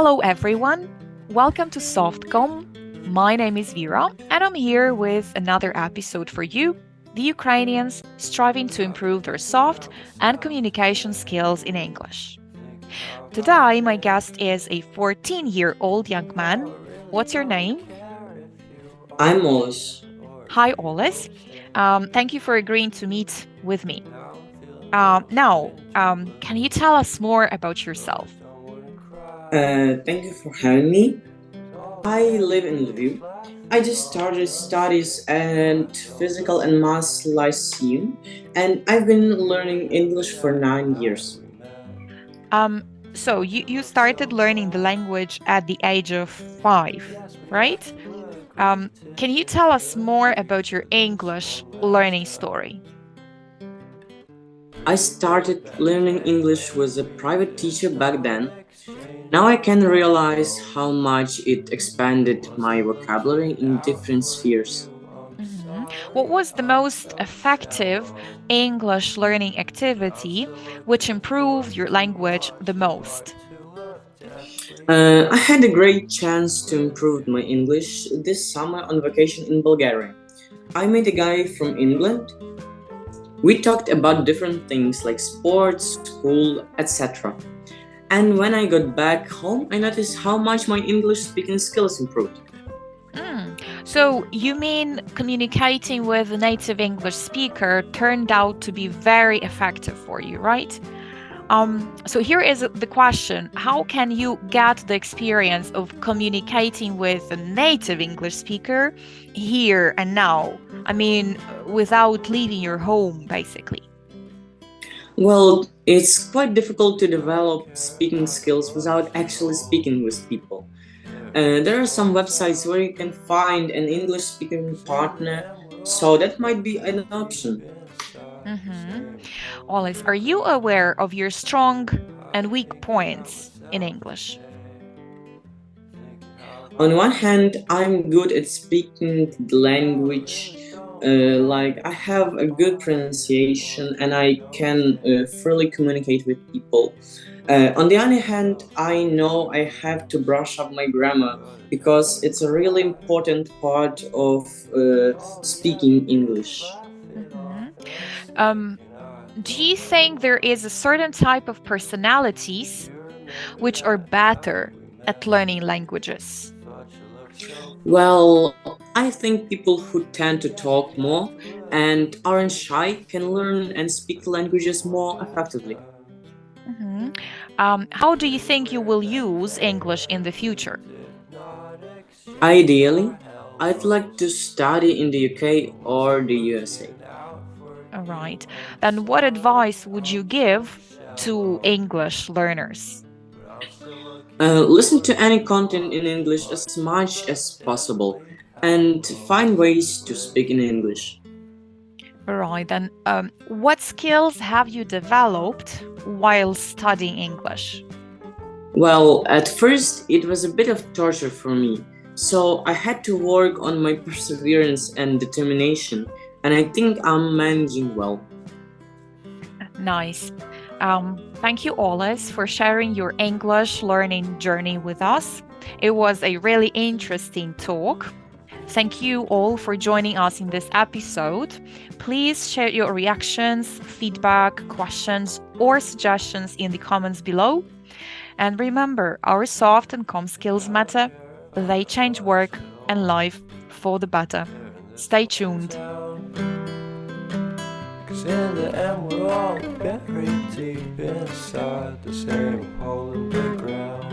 Hello, everyone. Welcome to Softcom. My name is Vera, and I'm here with another episode for you, the Ukrainians striving to improve their soft and communication skills in English. Today, my guest is a 14-year-old young man. What's your name? I'm Molis. Hi, Oles. Thank you for agreeing to meet with me. Can you tell us more about yourself? Thank you for having me. I live in Lviv. I just started studies at Physical and Maths Lyceum, and I've been learning English for 9 years. Um, so you started learning the language at the age of 5, right? Can you tell us more about your English learning story? I started learning English with a private teacher back then. Now I can realize how much it expanded my vocabulary in different spheres. What was the most effective English learning activity which improved your language the most? I had a great chance to improve my English this summer on vacation in Bulgaria. I met a guy from England. We talked about different things like sports, school, etc. And when I got back home, I noticed how much my English speaking skills improved. So you mean communicating with a native English speaker turned out to be very effective for you, right? So here is the question. How can you get the experience of communicating with a native English speaker here and now? I mean, without leaving your home, basically. Well, it's quite difficult to develop speaking skills without actually speaking with people. There are some websites where you can find an English speaking partner, so that might be an option. Alice, are you aware of your strong and weak points in English? On one hand, I'm good at speaking the language, like I have a good pronunciation and I can freely communicate with people. On the other hand, I know I have to brush up my grammar because it's a really important part of speaking English. Mhm. Um, do you think there is a certain type of personalities which are better at learning languages? Well, I think people who tend to talk more and aren't shy can learn and speak languages more effectively. Mhm. How do you think you will use English in the future? Ideally, I'd like to study in the UK or the USA. All right. Then what advice would you give to English learners? Listen to any content in English as much as possible and find ways to speak in English. All right. Then what skills have you developed while studying English? Well, at first it was a bit of torture for me, so I had to work on my perseverance and determination, and I think I'm managing well. Nice. Thank you, Oles, for sharing your English learning journey with us. It was a really interesting talk. Thank you all for joining us in this episode. Please share your reactions, feedback, questions, or suggestions in the comments below. And remember, our soft and calm skills matter. They change work and life for the better. Stay tuned. Cause in the end we're all buried deep inside the same hole in the ground.